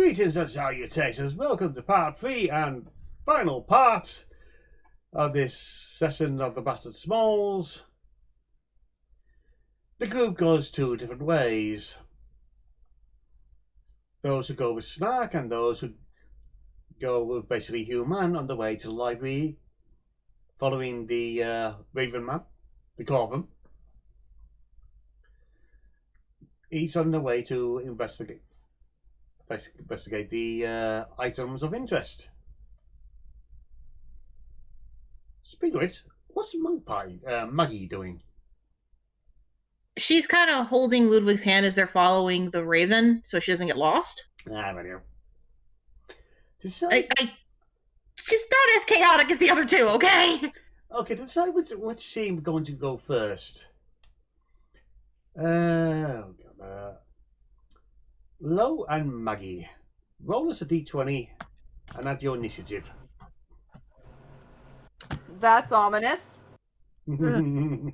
Greetings and salutations. Welcome to part 3 and final part of this session of the Bastard Smols. The group goes two different ways. Those who go with Snark and those who go with basically Human on the way to the library, following the Raven map, the Corvum. Each on the way to investigate the items of interest. Speaking of which, what's Maggie doing? She's kind of holding Ludwig's hand as they're following the Raven, so she doesn't get lost. Right here. She's not as chaotic as the other two, okay? Okay, decide which team going to go first. Lo and Maggie. Roll us a d20 and add your initiative. That's ominous. I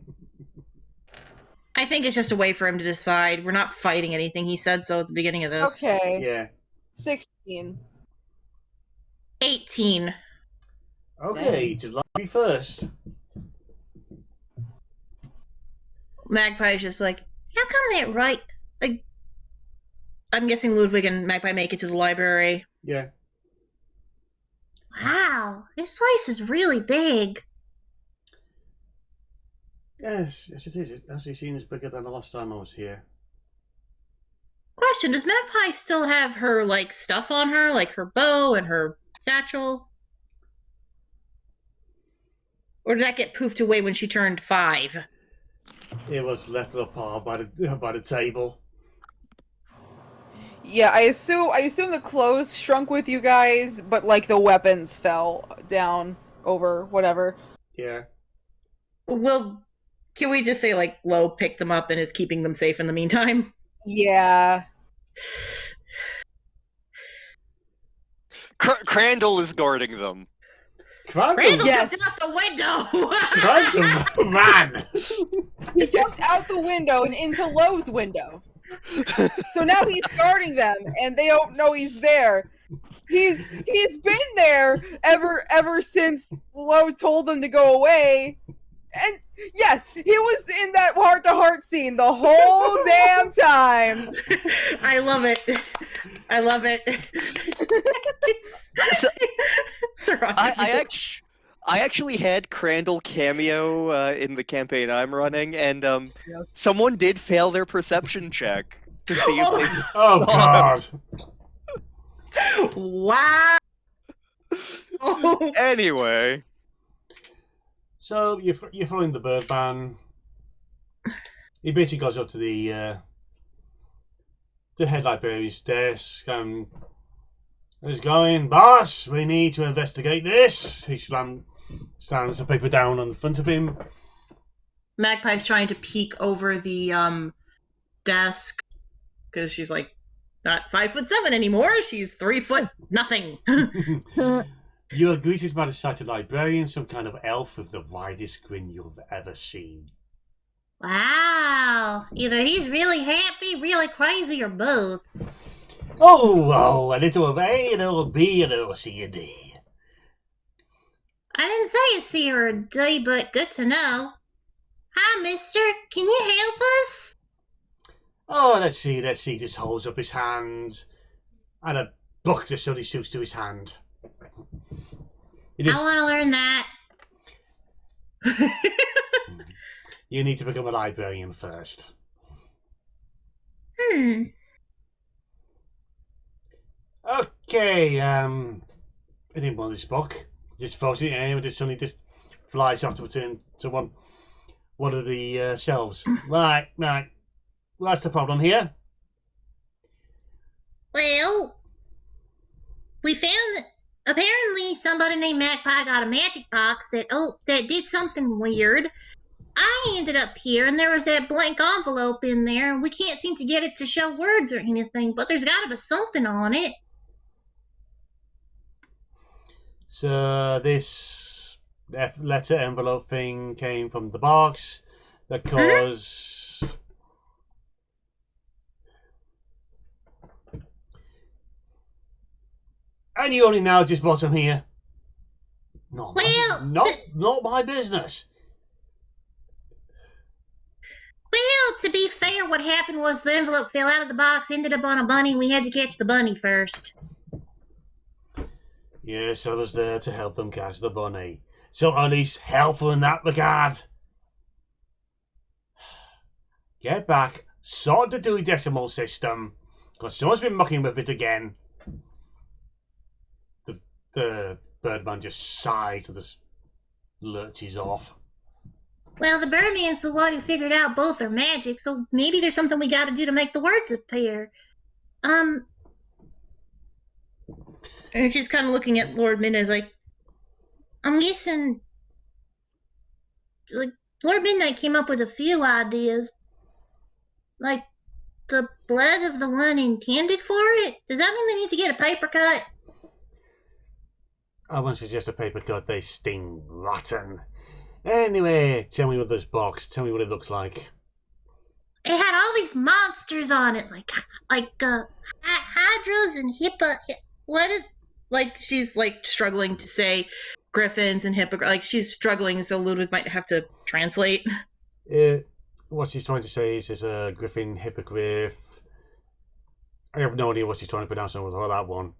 think it's just a way for him to decide. We're not fighting anything. He said so at the beginning of this. Okay. Yeah. 16. 18. Okay, to lobby first. Magpie's just like, how come that right? Like, I'm guessing Ludwig and Magpie make it to the library. Yeah. Wow, this place is really big. Yes, it is. It actually seems bigger than the last time I was here. Question, does Magpie still have her, like, stuff on her? Like her bow and her satchel? Or did that get poofed away when she turned 5? It was left apart by the table. Yeah, I assume the clothes shrunk with you guys, but like the weapons fell down over whatever. Yeah. Well, can we just say, like, Lo picked them up and is keeping them safe in the meantime? Yeah. Crandall is guarding them. Crandall Yes. jumped out the window! Crandall, man! He jumped out the window and into Lo's window. So now he's guarding them, and they don't know he's there. He's been there ever since Lo told them to go away. And yes, he was in that heart-to-heart scene the whole damn time. I love it. I love it. So, I actually had Crandall cameo in the campaign I'm running, and someone did fail their perception check to see if they. Oh God! Wow. Anyway, so you're following the Birdman. He basically goes up to the head librarian's desk and he's going, "Boss, we need to investigate this." He slams the paper down on the front of him. Magpie's trying to peek over the desk because she's like not 5'7" anymore. She's 3 foot nothing. You are greeted by the sighted librarian, some kind of elf with the widest grin you've ever seen. Wow. Either he's really happy, really crazy, or both. Oh, a little of A, a little B, a little C and D. I didn't say a C or a D, but good to know. Hi, mister. Can you help us? Oh, let's see. Just holds up his hand, and a book just suddenly shoots to his hand. I want to learn that. You need to become a librarian first. Okay, I didn't want this book. Just throws it in and it suddenly just flies off to one of the shelves. Right. What's the problem here? Well, we found that apparently somebody named Magpie got a magic box that did something weird. I ended up here, and there was that blank envelope in there. We can't seem to get it to show words or anything, but there's got to be something on it. So this letter envelope thing came from the box because And you only now just bottom here. Not my business. Well, to be fair, what happened was the envelope fell out of the box, ended up on a bunny. We had to catch the bunny first. Yes, I was there to help them catch the bunny. So at least helpful in that regard. Get back, sort the Dewey Decimal System, because someone's been mucking with it again. The Birdman just sighs and just lurches off. Well, the Birdman's the one who figured out both are magic, so maybe there's something we gotta do to make the words appear. And she's kind of looking at Lord Midnight like, I'm guessing, like, Lord Midnight came up with a few ideas. Like, the blood of the one intended for it? Does that mean they need to get a paper cut? I wouldn't suggest a paper cut, they sting rotten. Anyway, tell me what this box, tell me what it looks like. It had all these monsters on it, like hydras and she's like struggling to say griffins and hippogriffs. Like she's struggling, so Ludwig might have to translate. What she's trying to say is a griffin, hippogriff. I have no idea what she's trying to pronounce on that one.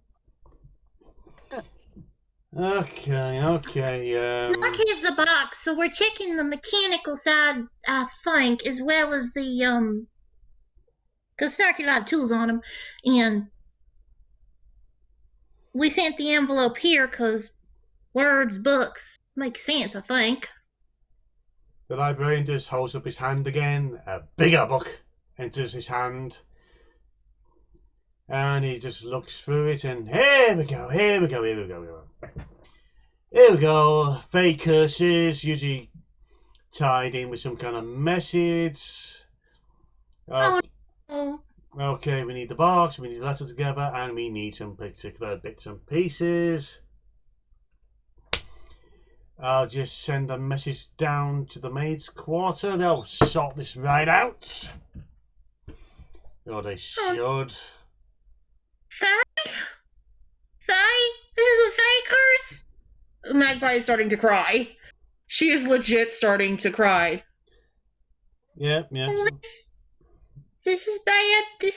Okay. Snark has the box, so we're checking the mechanical side, I think, as well as the because Snark had a lot of tools on him, and we sent the envelope here because words, books make sense, I think. The librarian just holds up his hand again. A bigger book enters his hand. And he just looks through it and here we go. Here we go. Fake curses, usually tied in with some kind of message. Okay, we need the box, we need the letter together, and we need some particular bits and pieces. I'll just send a message down to the maid's quarter. They'll sort this right out. Or they should. Faye? This is a fake curse? Magpie is starting to cry. She is legit starting to cry. Yeah. This is bad. Did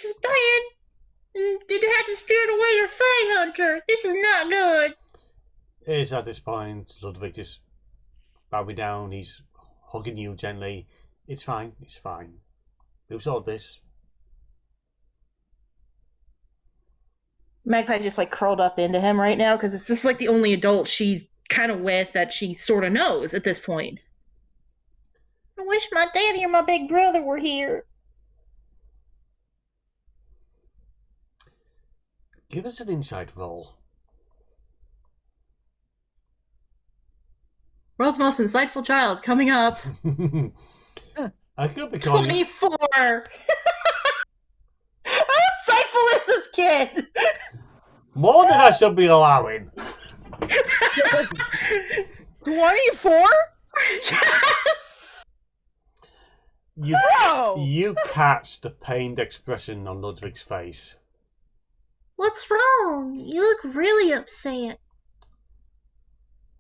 you have to spirit away your Fae Hunter? This is not good. It's at this point, Ludwig just bowing down. He's hugging you gently. It's fine. We'll sort this. Magpie just like curled up into him right now because it's just like the only adult she's kind of with that she sort of knows at this point. I wish my daddy or my big brother were here. Give us an insight roll. World's most insightful child coming up. I could be calling 24. How insightful is this kid? More than I should be allowing. 24? You catch the pained expression on Ludwig's face. What's wrong? You look really upset.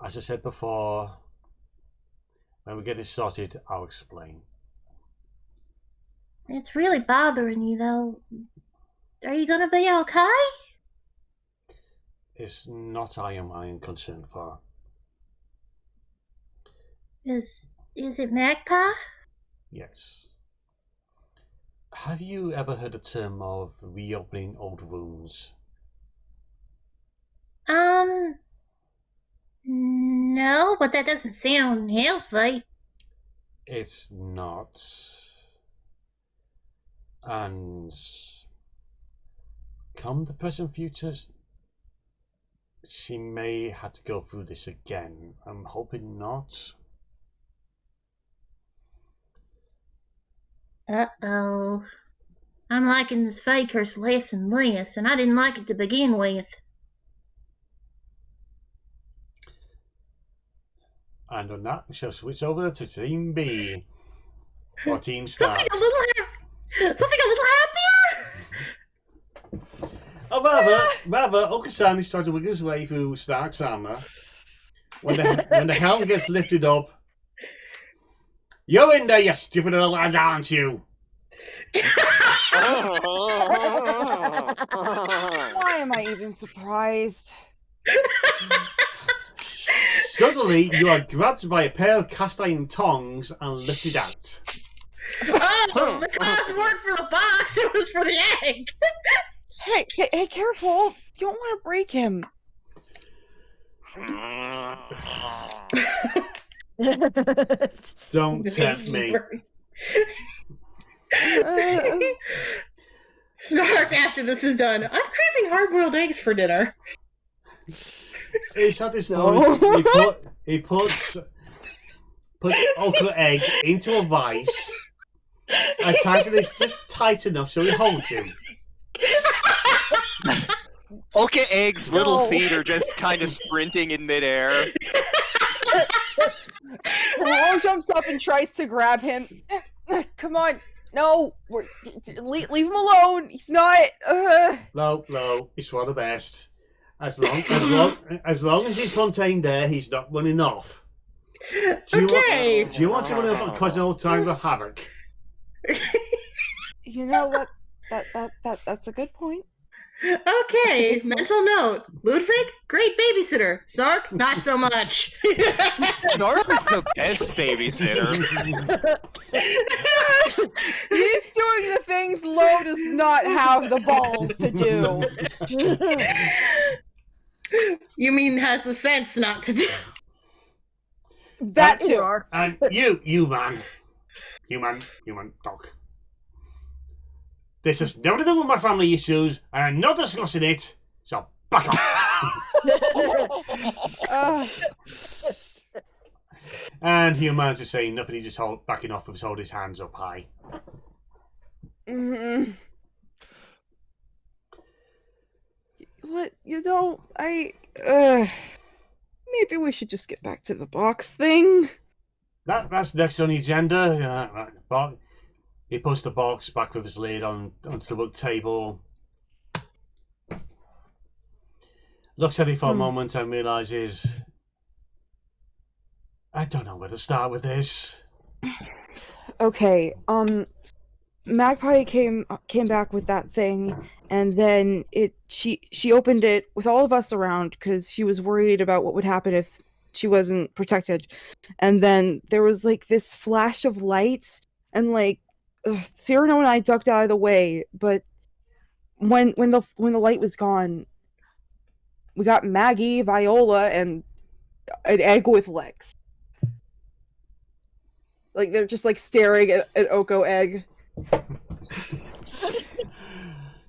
As I said before, when we get this sorted, I'll explain. It's really bothering you, though. Are you gonna be okay? It's not I am concerned for. Is it Magpie? Yes. Have you ever heard the term of reopening old wounds? No, but that doesn't sound healthy. It's not. And come the present futures, she may have to go through this again. I'm hoping not. Uh-oh. I'm liking this fake curse less and less, and I didn't like it to begin with. And on that, we shall switch over to Team B. Or Team Star. Something a little happier? rather, Okasan is trying to wiggle his way through Stark's armor. When the helm gets lifted up, you're in there, you stupid little lad, aren't you? Why am I even surprised? Suddenly, you are grabbed by a pair of cast iron tongs and lifted out. Oh, the cogs weren't for the box, it was for the egg! Hey, careful! You don't want to break him. Don't tempt me. Snark, after this is done, I'm craving hard-boiled eggs for dinner. It's at this point he puts Oka egg into a vice and ties it just tight enough so he holds him. Okay, Egg's little feet are just kind of sprinting in midair. Long jumps up and tries to grab him. Come on. No. Leave him alone. He's not... No, it's for the best. As long as he's contained there, he's not running off. Do you want to run off and cause all time of havoc? You know, that's a good point. Okay, mental note. Ludwig, great babysitter. Snark, not so much. Snark is the best babysitter. He's doing the things Lo does not have the balls to do. You mean has the sense not to do? That too. And you man, human dog. This has never to do with my family issues, and I'm not discussing it, so back off. And humans are saying nothing, he's just backing off and holding his hands up high. Mm-hmm. What, you know, maybe we should just get back to the box thing. That's next on the agenda. He puts the box back with his lid onto the book table. Looks at it for a moment and realizes, I don't know where to start with this. Okay, Magpie came back with that thing, and then she opened it with all of us around because she was worried about what would happen if she wasn't protected. And then there was like this flash of light, and like Cyrano and I ducked out of the way, but when the light was gone, we got Maggie, Viola, and an egg with legs. Like they're just like staring at Oko Egg.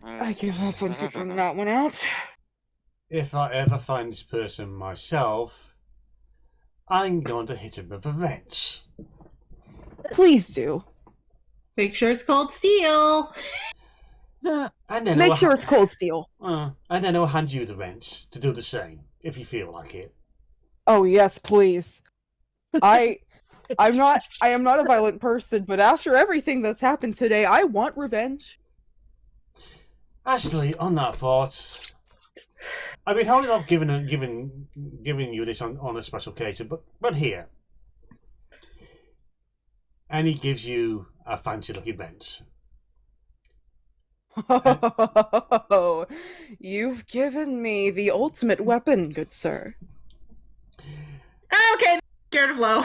I give up on figuring that one out. If I ever find this person myself, I'm going to hit him with a wrench. Please do. Make sure it's called steel. And then Make sure it's cold steel. And then I'll hand you the wrench to do the same, if you feel like it. Oh yes, please. I am not a violent person, but after everything that's happened today, I want revenge. Actually, on that thought, I've been holding off giving you this on a special occasion, but here. And he gives you a fancy looking wrench. Oh, you've given me the ultimate weapon, good sir. Okay, scared of Lo.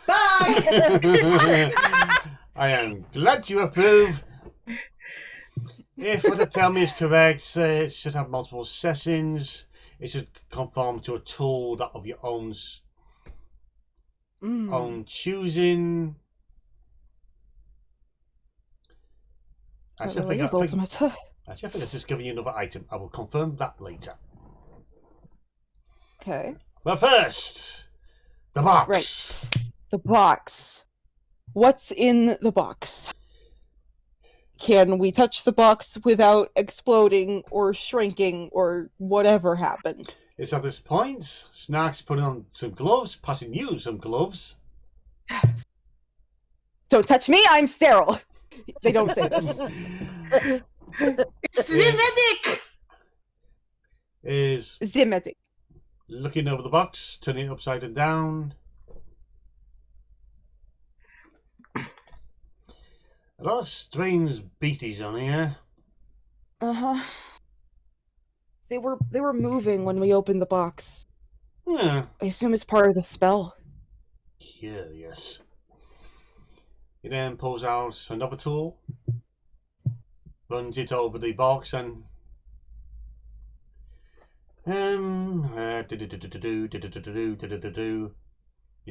Bye! I am glad you approve. If what you tell me is correct, it should have multiple sessions. It should conform to a tool that of your own choosing. Actually, I think I've just given you another item. I will confirm that later. Okay. But first, the box. Right. The box. What's in the box? Can we touch the box without exploding or shrinking or whatever happened? It's at this point, Snark's putting on some gloves, passing you some gloves. Don't touch me, I'm sterile. They don't say this. It's the medic! is Zimetic. looking over the box, turning it upside down. A lot of strange beasties on here. Uh-huh. They were moving when we opened the box. Yeah, I assume it's part of the spell. curious. He then pulls out another tool, runs it over the box, and it's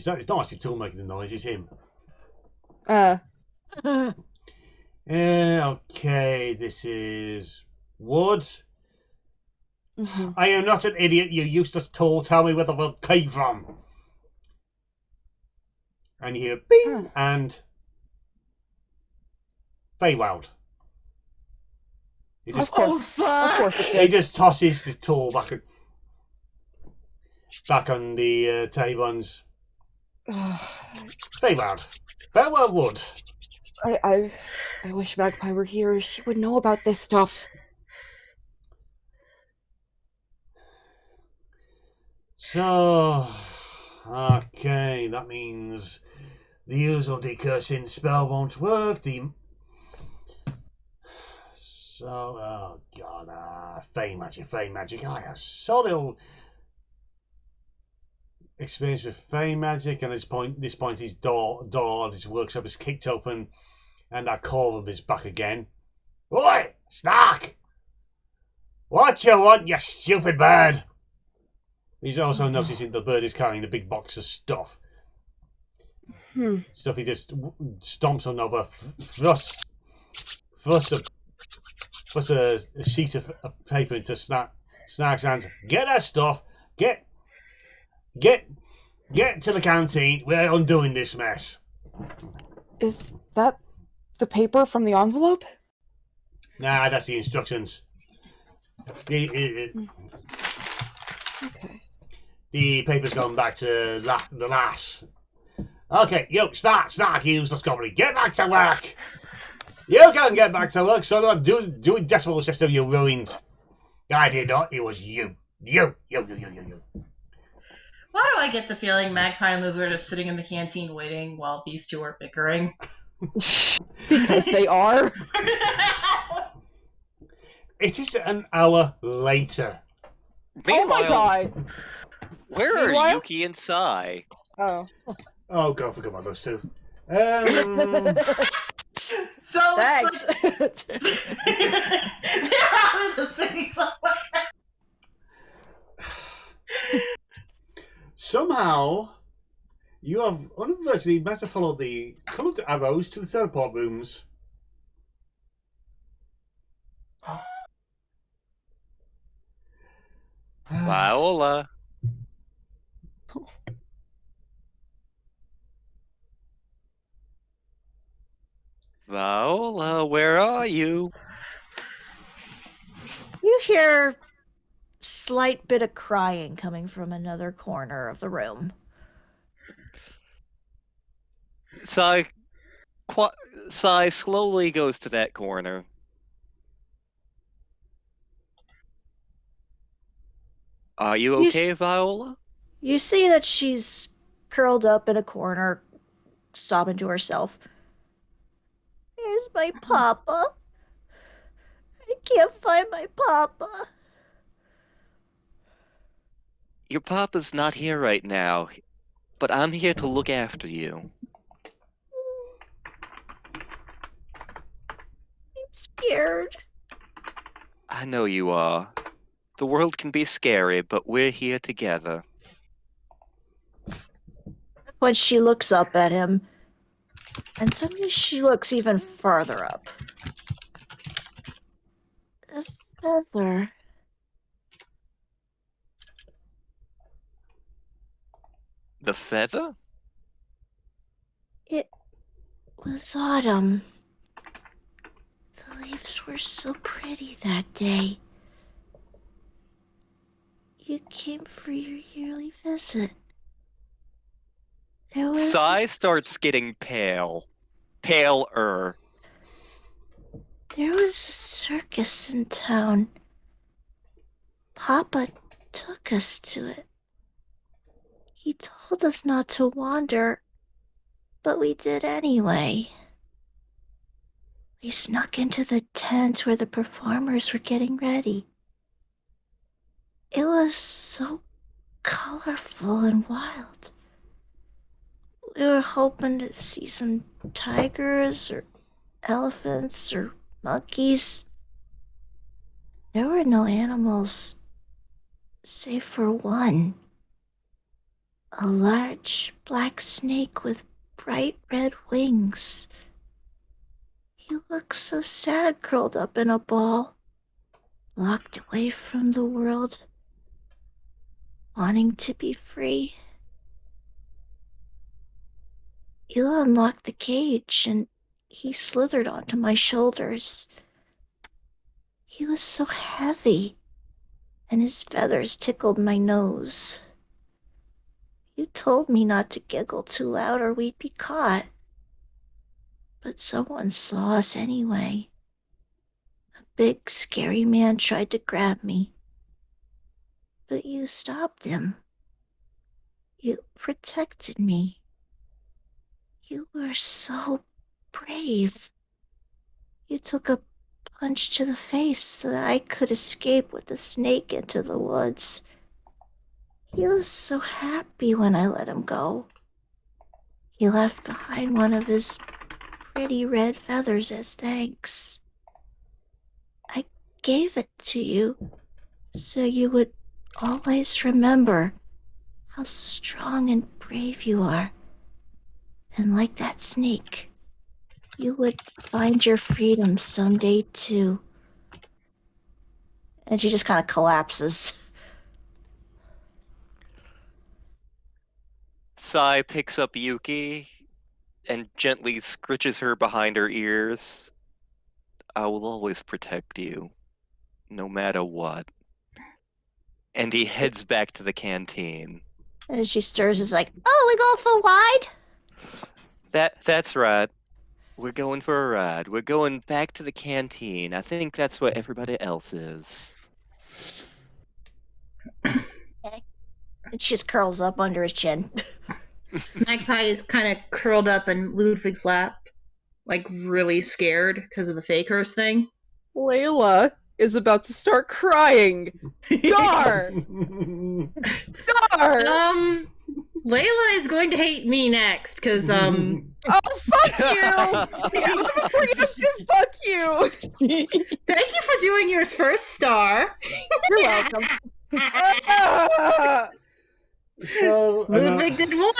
not actually tool making the noise, it's him. Okay, this is wood. I am not an idiot, you useless tool. Tell me where the wood came from. And you hear bing and Feywild. Of course it He did. just tosses the tool back on the table and Feywild. Feywild wood. I wish Magpie were here. She would know about this stuff. So, okay, that means the usual decursing spell won't work. Oh god, Fey magic. I have so little experience with Fey magic, and at this point his door of his workshop is kicked open, and our Corvum is back again. Oi, Snark! What you want, you stupid bird? He's also noticing the bird is carrying a big box of stuff. Stuff he just stomps on over, thrusts a sheet of paper into Snark's hand. Get that stuff. Get to the canteen. We're undoing this mess. Is that the paper from the envelope? Nah, that's the instructions. Okay. The paper's gone back to the lass. Okay, yo, Snark, you useless company. Get back to work. You can get back to work, so not doing decimal system you ruined. I did not. It was you. You. Why do I get the feeling Magpie and Luther are just sitting in the canteen waiting while these two are bickering? Because they are. It is an hour later. Oh my god! Where are Meanwhile? Yuki and Sai? Oh. Oh god, I forgot about those two. So Thanks. they're out of the city somewhere. Somehow, you have inadvertently managed to follow the coloured arrows to the teleport rooms. Viola. Viola, where are you? You hear slight bit of crying coming from another corner of the room. Sai slowly goes to that corner. Are you okay, Viola? You see that she's curled up in a corner, sobbing to herself. Here's my papa. I can't find my papa. Your papa's not here right now, but I'm here to look after you. I'm scared. I know you are. The world can be scary, but we're here together. When she looks up at him, and suddenly she looks even farther up. A feather. The feather? It was autumn. The leaves were so pretty that day. You came for your yearly visit. There was Sai starts getting pale. Paler. There was a circus in town. Papa took us to it. He told us not to wander, but we did anyway. We snuck into the tent where the performers were getting ready. It was so colorful and wild. We were hoping to see some tigers or elephants or monkeys. There were no animals, save for one. A large black snake with bright red wings. He looked so sad curled up in a ball, locked away from the world, wanting to be free. You unlocked the cage and he slithered onto my shoulders. He was so heavy, and his feathers tickled my nose. You told me not to giggle too loud or we'd be caught. But someone saw us anyway. A big, scary man tried to grab me. But you stopped him. You protected me. You were so brave. You took a punch to the face so that I could escape with the snake into the woods. He was so happy when I let him go. He left behind one of his pretty red feathers as thanks. I gave it to you so you would always remember how strong and brave you are. And like that snake, you would find your freedom someday too. And she just kind of collapses. Sai picks up Yuki and gently scritches her behind her ears. I will always protect you, no matter what. And he heads back to the canteen. And she stirs, is like, oh, we go for a ride? That's right. We're going for a ride. We're going back to the canteen. I think that's what everybody else is. And she just curls up under his chin. Magpie is kind of curled up in Ludwig's lap, like really scared because of the fakers thing. Layla is about to start crying. Dar! Dar! Layla is going to hate me next, because, Oh, fuck you! I'm a preemptive fuck you! Thank you for doing yours first, Star. You're welcome. So, Ludwig did one.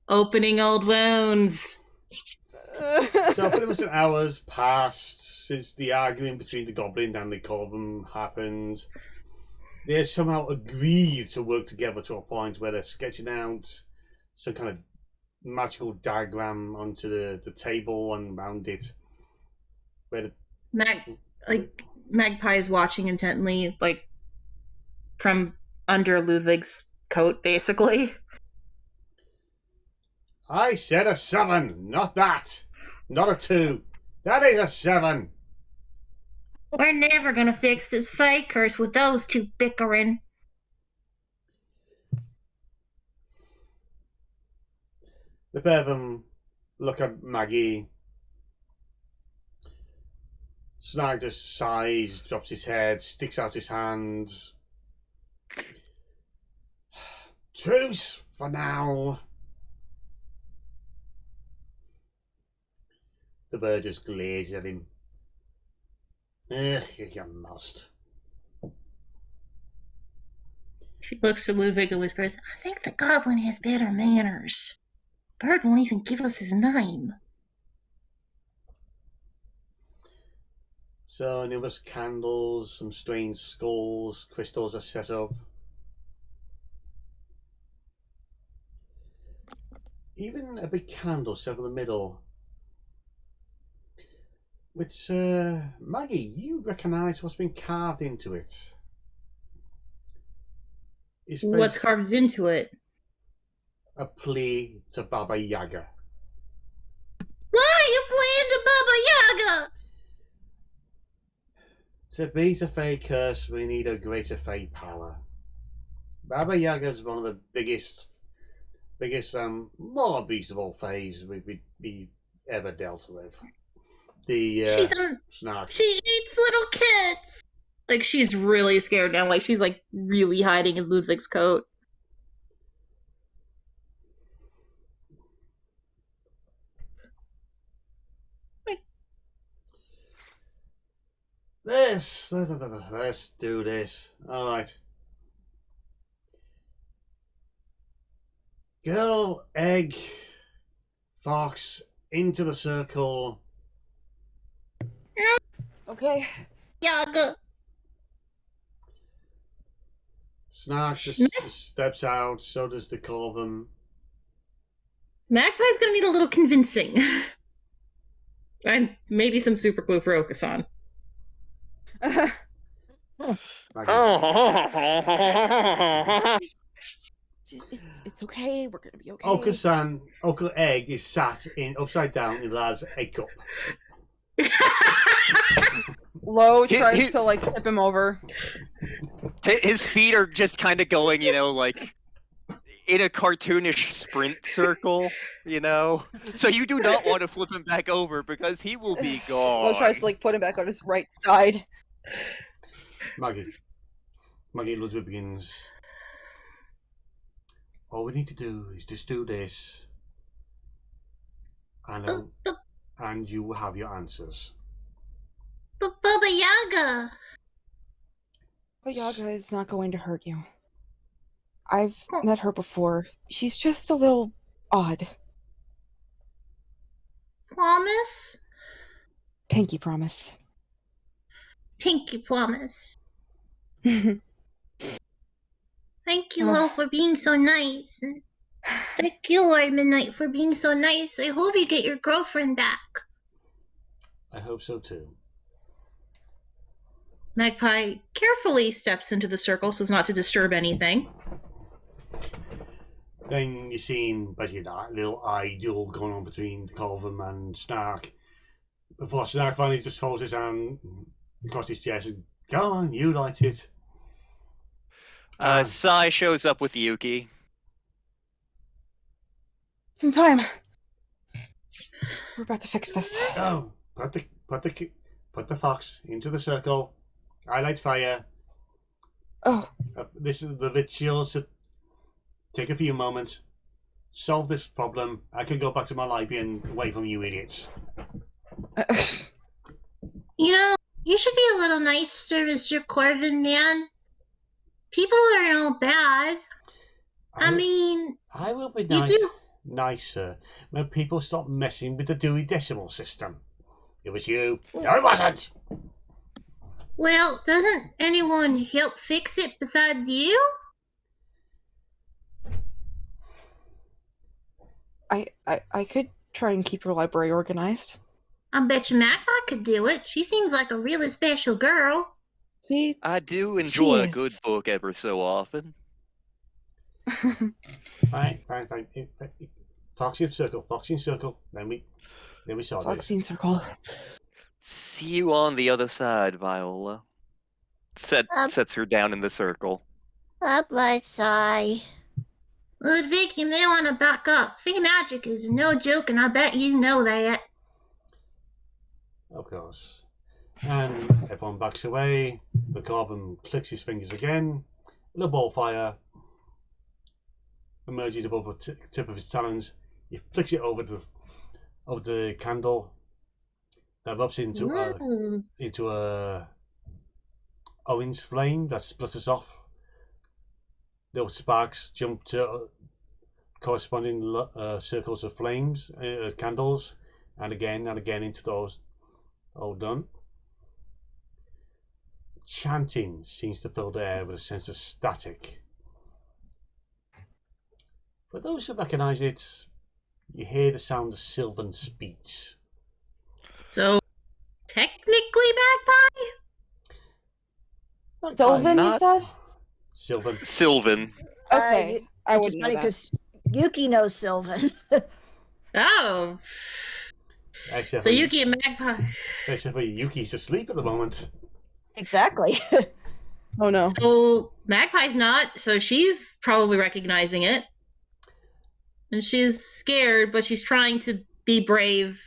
Opening old wounds. so pretty much an hour's passed since the argument between the Goblin and the Corvum happened. They somehow agreed to work together to a point where they're sketching out some kind of magical diagram onto the table and around it. Where Magpie is watching intently, like, from under Ludwig's coat, basically. I said a 7, not that. Not a 2. That is a 7. We're never gonna fix this fake curse with those two bickering. The pair of them look at Maggie. Snag just sighs, drops his head, sticks out his hands. Truce for now. The bird just glares at him. Ugh, you must. She looks to Ludwig and whispers, I think the goblin has better manners. Bird won't even give us his name. So numerous candles, some strange skulls, crystals are set up. Even a big candle set in the middle. Which, Maggie, you recognise what's been carved into it. What's carved into it? A plea to Baba Yaga. Why are you playing to Baba Yaga? To beat a Fey curse, we need a greater Fey power. Baba Yaga is one of the biggest, more beastable Feys we ever dealt with. The Snark. She eats little kids. Like, she's really scared now. Like, she's like really hiding in Ludwig's coat. Let's do this. All right. Go, egg, fox, into the circle. Okay. Yaga. Snark just steps out, so does the Corvum. Magpie's gonna need a little convincing. And maybe some super glue for Okasan. It's okay. We're gonna be okay. Okasan, Uncle Egg is sat in upside down in Laz's egg cup. Lo tries to like tip him over. His feet are just kind of going, you know, like in a cartoonish sprint circle, you know. So you do not want to flip him back over because he will be gone. Lo tries to like put him back on his right side. Maggie Ludwig begins. All we need to do is just do this, and you will have your answers. But Baba Yaga. But Yaga is not going to hurt you. I've met her before. She's just a little odd. Promise? Pinky promise. Pinky promise. Thank you all for being so nice. Thank you, Lord Midnight, for being so nice. I hope you get your girlfriend back. I hope so too. Magpie carefully steps into the circle so as not to disturb anything. Then you're seeing basically that little eye duel going on between Corvum and Snark. Before Snark finally just folds his hand across his chest and, go on, you light it. Sai shows up with Yuki. It's in time. We're about to fix this. Oh, put the fox into the circle. I light fire. Oh. This is the ritual. So take a few moments. Solve this problem. I can go back to my library and wait from you idiots. You know, you should be a little nicer, Mr. Corvin, man. People aren't all bad. I mean, I will be nicer when people stop messing with the Dewey Decimal System. It was you. No, it wasn't. Well, doesn't anyone help fix it besides you? I could try and keep your library organized. I bet you Magpie could do it. She seems like a really special girl. I do enjoy a good book ever so often. Fine. Foxy in circle. Then we saw this. Foxy in circle. See you on the other side, Viola. Sets her down in the circle. Bye-bye, Sai. Ludwig, you may want to back up. Fey magic is no joke, and I bet you know that. Of course. And everyone backs away. The Corvum clicks his fingers again. The ball fire emerges above the tip of his talons. He flicks it over the candle. That rubs into a orange flame that splatters off. Little sparks jump to corresponding circles of flames, candles, and again into those. All done. Chanting seems to fill the air with a sense of static. For those who recognise it, you hear the sound of Sylvan speech. So, technically Magpie? Sylvan, you said? Sylvan. Okay, I which would is know funny that. because Yuki knows Sylvan. Oh. Except So Yuki and Magpie. Except for Yuki's asleep at the moment. Exactly. Oh no. So Magpie's not, so she's probably recognizing it. And she's scared, but she's trying to be brave.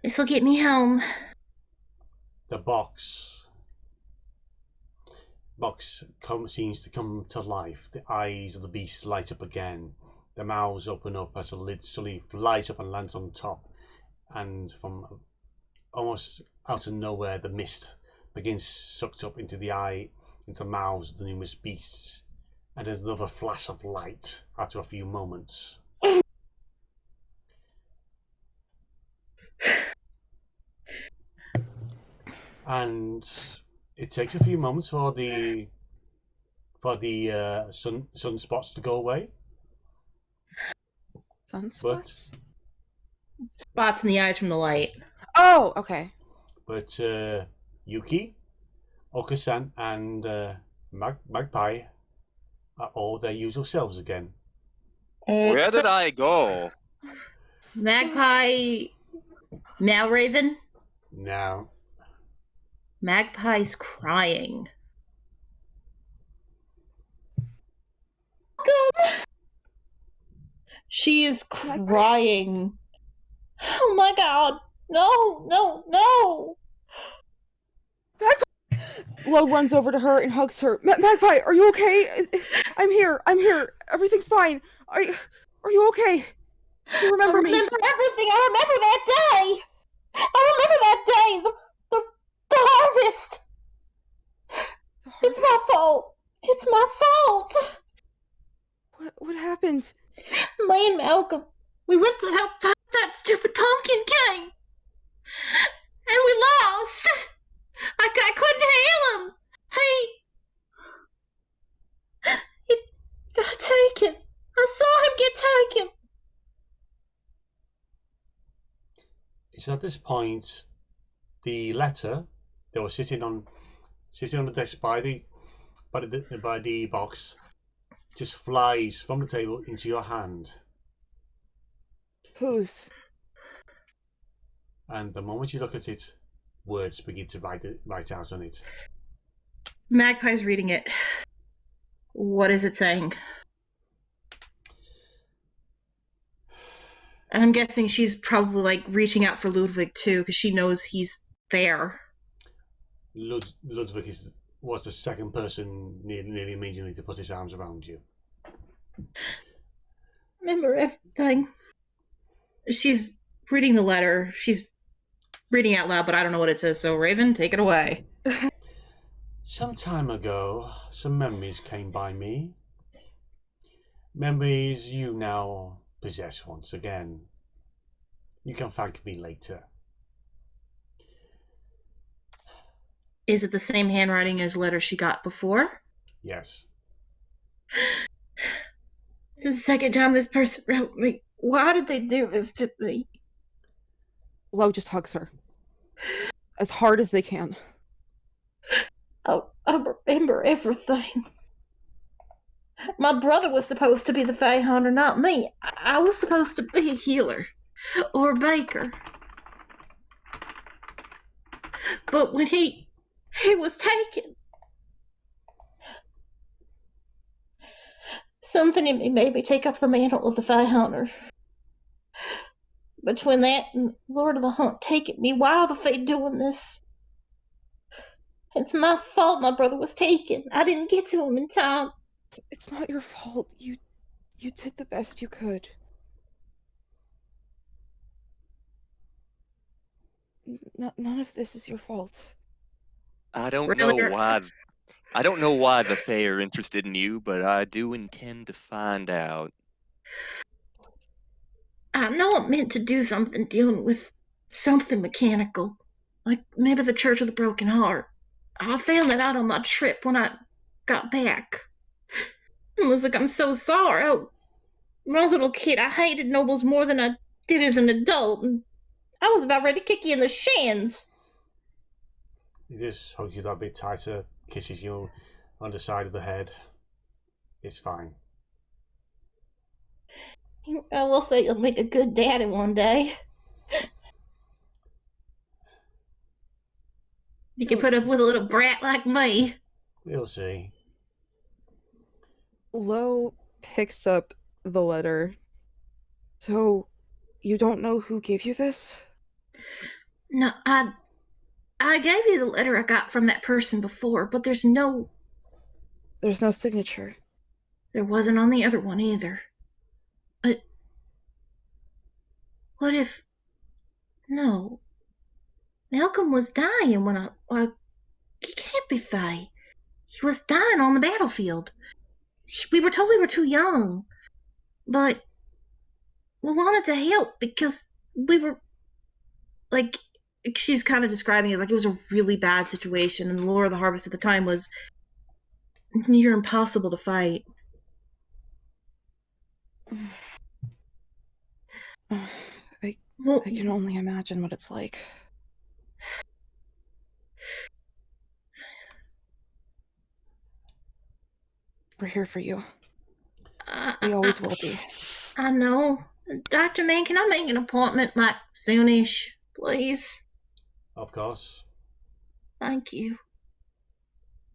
This'll get me home. The box seems to come to life. The eyes of the beast light up again. The mouths open up as the lid slowly flies up and lands on top. And from almost out of nowhere, the mist begins sucked up into the mouths of the numerous beasts. And there's another flash of light after a few moments. And it takes a few moments for the sunspots to go away. Sunspots? Spots in the eyes from the light. Oh, okay. But Yuki, Okasan, and Magpie are all their usual selves again. Where did I go? Magpie. Now, Raven? Now, Magpie's crying. She is crying. Oh my god. No, no, no. Lo runs over to her and hugs her. Magpie, are you okay? I'm here. Everything's fine. Are you okay? Do you remember me? I remember everything. I remember that day. I remember that day. The harvest. It's my fault. It's my fault. What happened? Me and Malcolm, we went to help fight that stupid Pumpkin King. And we lost. I couldn't heal him. He got taken. I saw him get taken. it's at this point the letter that was sitting on the desk by the box just flies from the table into your hand. Whose? And the moment you look at it, words begin to write out on it. Magpie's reading it. What is it saying? And I'm guessing she's probably like reaching out for Ludwig too, because she knows he's there. Ludwig was the second person nearly immediately to put his arms around you. Remember everything. She's reading the letter. She's reading out loud, but I don't know what it says. So Raven, take it away. Some time ago, some memories came by me. Memories you now possess once again. You can thank me later. Is it the same handwriting as letter she got before? Yes. This is the second time this person wrote me. Why did they do this to me? Lo just hugs her. As hard as they can. Oh, I remember everything. My brother was supposed to be the Fae Hunter, not me. I was supposed to be a healer. Or a baker. But when he was taken, something in me made me take up the mantle of the Fae Hunter. Between that and Lord of the Hunt taking me, why are the Fae doing this? It's my fault my brother was taken. I didn't get to him in time. It's not your fault. You did the best you could. None of this is your fault. I don't know why the Fae are interested in you, but I do intend to find out. I know I'm meant to do something dealing with something mechanical. Like maybe the Church of the Broken Heart. I found that out on my trip when I got back. And Ludwig, I'm so sorry. When I was a little kid, I hated nobles more than I did as an adult. And I was about ready to kick you in the shins. He just hugs you a bit tighter, kisses you on the side of the head. It's fine. I will say you'll make a good daddy one day. You can put up with a little brat like me. We'll see. Lo picks up the letter. So, you don't know who gave you this? No, I gave you the letter I got from that person before, but there's no signature. There wasn't on the other one either. What if... No. Malcolm was dying when he can't be Faye. He was dying on the battlefield. We were told we were too young. But we wanted to help because we were... Like, she's kind of describing it like it was a really bad situation, and the Lord of the Harvest at the time was near impossible to fight. I can only imagine what it's like. We're here for you. We always will be. I know. Dr. Man, can I make an appointment, like, soonish, please? Of course. Thank you.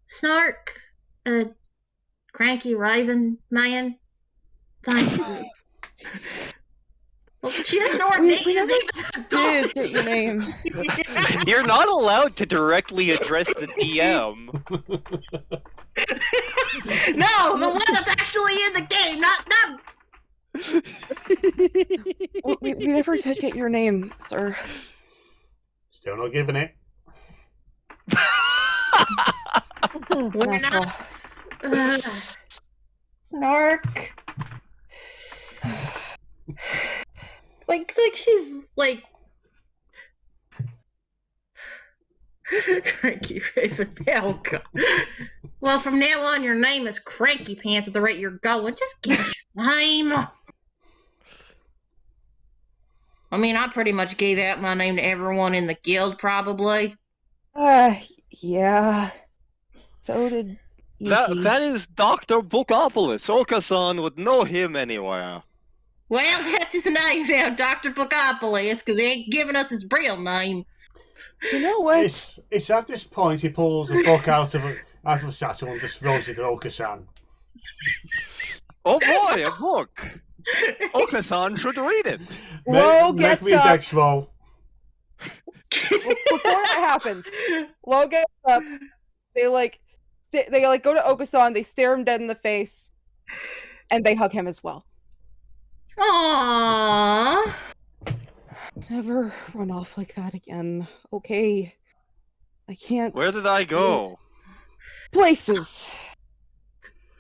Snark, cranky raven man, thank you. Well, she doesn't know her name. We never did get your name. You're not allowed to directly address the DM. No, the one that's actually in the game, not... we never did get your name, sir. Still not giving it. We're not... Snark. Like she's like... Cranky Raven Malcolm. Well, from now on, your name is Cranky Pants at the rate you're going. Just give us your name. I mean, I pretty much gave out my name to everyone in the guild, probably. Yeah. So did Yuki. That is Dr. Bookopolis. Okasan would know him anywhere. Well, that's his name now, Dr. Bookopolis, because he ain't giving us his real name. You know what? It's at this point he pulls a book out of a satchel and just throws it at Okasan. Oh boy, a book! Okasan should read it. Lo gets Make me a up. dex roll. Before that happens, Lo gets up. They go to Okasan. They stare him dead in the face, and they hug him as well. Aww. Never run off like that again, okay? I can't... Where did I go? Places!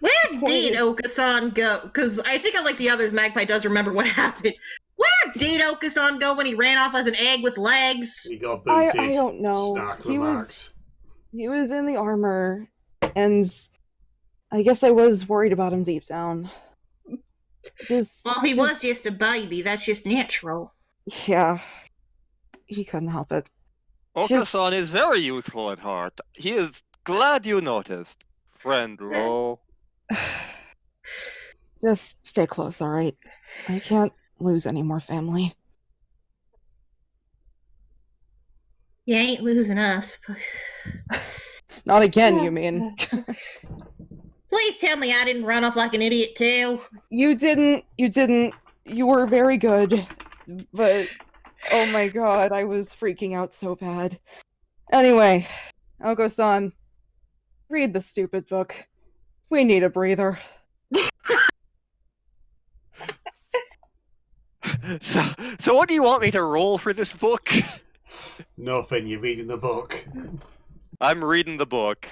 Where did Okasan go? Because I think, unlike the others, Magpie does remember what happened. Where did Okasan go when he ran off as an egg with legs? He got booted. I don't know. He was in the armor, and I guess I was worried about him deep down. Well, he was just a baby. That's just natural. Yeah. He couldn't help it. Okasan is very youthful at heart. He is glad you noticed, friend Lo. Just stay close, alright? I can't lose any more family. You ain't losing us. Not again, you mean? Please tell me I didn't run off like an idiot, too. You didn't. You were very good. But, oh my god, I was freaking out so bad. Anyway, Oko-san, read the stupid book. We need a breather. So what do you want me to roll for this book? Nothing, you're reading the book. I'm reading the book.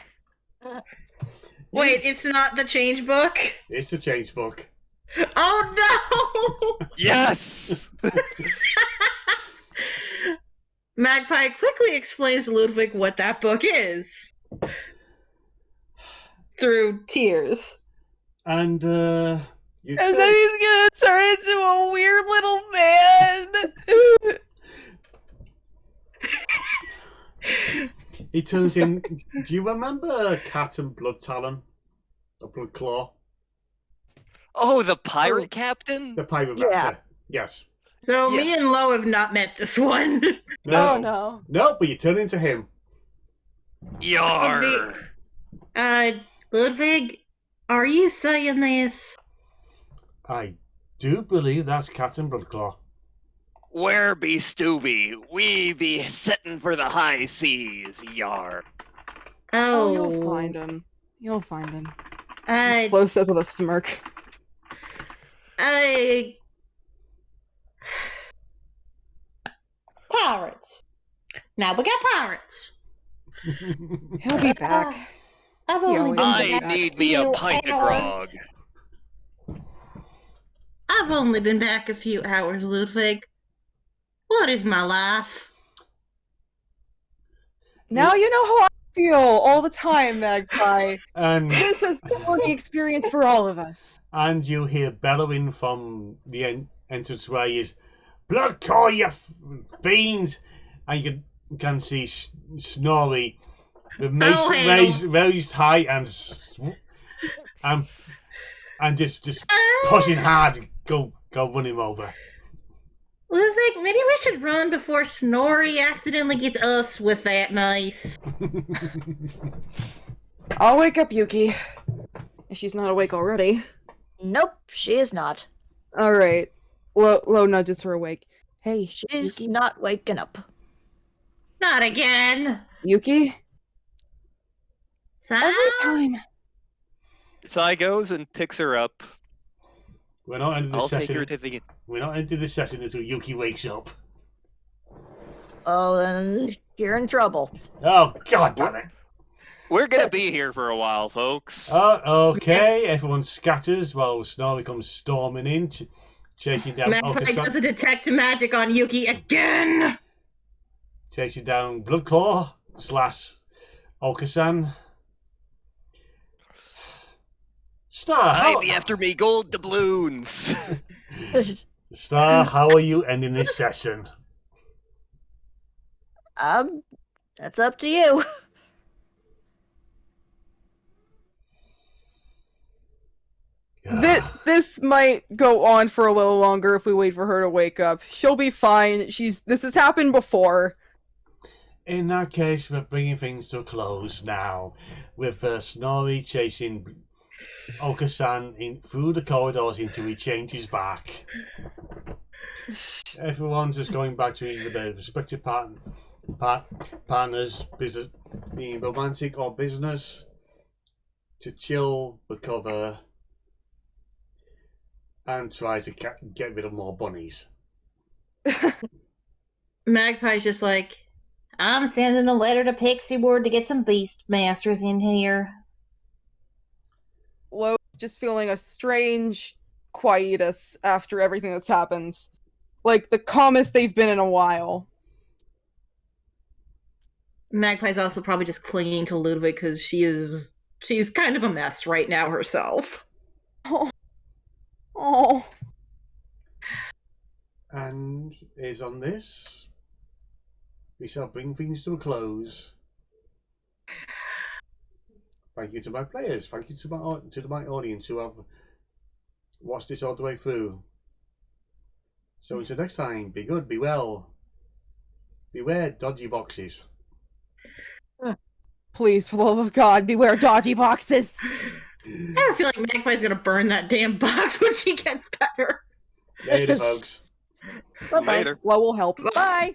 Wait, it's not the change book? It's the change book. Oh no! Yes! Magpie quickly explains to Ludwig what that book is. Through tears. And, And then he's gonna turn into a weird little man! he turns in... Do you remember Cat and Blood Talon? Or Blood Claw? Oh, the pirate captain? The pirate Yeah. raptor. Yes. So me and Lo have not met this one. No. Oh no. No, but you turn into him. Yar! Ludwig, are you saying this? I do believe that's Captain Bloodclaw. Where be Stooby? We be sitting for the high seas, yar. Oh, you'll find him. You'll find him. Uh, Flo says with a smirk. Pirates. Now we got pirates. He'll be back. I've He only always been is. I back need me a few pint of hours. grog. I've only been back a few hours, Ludwig. What is my life? Now you know how I feel all the time, Magpie. And This is a learning experience for all of us. and you hear bellowing from the entranceway is Bloodclaw, you fiend! And you can see Snorri with mace raised high and just pushing hard to go run him over. Ludwig, maybe we should run before Snorri accidentally gets us with that mace. I'll wake up Yuki. If she's not awake already. Nope, she is not. Alright. Low nudges her awake. Hey, She's Yuki. not waking up. Not again. Yuki? So, Every time. Sai goes and picks her up. We're not ending this I'll take session. her to the... We're not ending this session until Yuki wakes up. Oh, then you're in trouble. Oh, God damn it. We're gonna be here for a while, folks. Oh, okay. Everyone scatters while Snorri comes storming in, chasing down Magpie Okasan. does a detect magic on Yuki again. Chasing down Bloodclaw / Okasan. Star, I be after me gold doubloons. Star, how are you ending this session? That's up to you. This might go on for a little longer if we wait for her to wake up. She'll be fine. This has happened before. In that case, we're bringing things to a close now, with Snorri chasing Okasan through the corridors until he changes back. Everyone's just going back to either their respective partners, business, being romantic or business, to chill, recover, and try to get rid of more bunnies. Magpie's just like, I'm sending a letter to Pixie Ward to get some Beast Masters in here. Lowe's just feeling a strange quietus after everything that's happened. Like the calmest they've been in a while. Magpie's also probably just clinging to Ludwig because she's kind of a mess right now herself. Oh. And is on this, we shall bring things to a close. Thank you to my players. Thank you to my audience who have watched this all the way through. So until next time, be good, be well. Beware dodgy boxes. Please, for the love of God, beware dodgy boxes. I have a feeling Magpie's gonna burn that damn box when she gets better. Later, folks. Bye-bye. Later. Well, will help. Bye.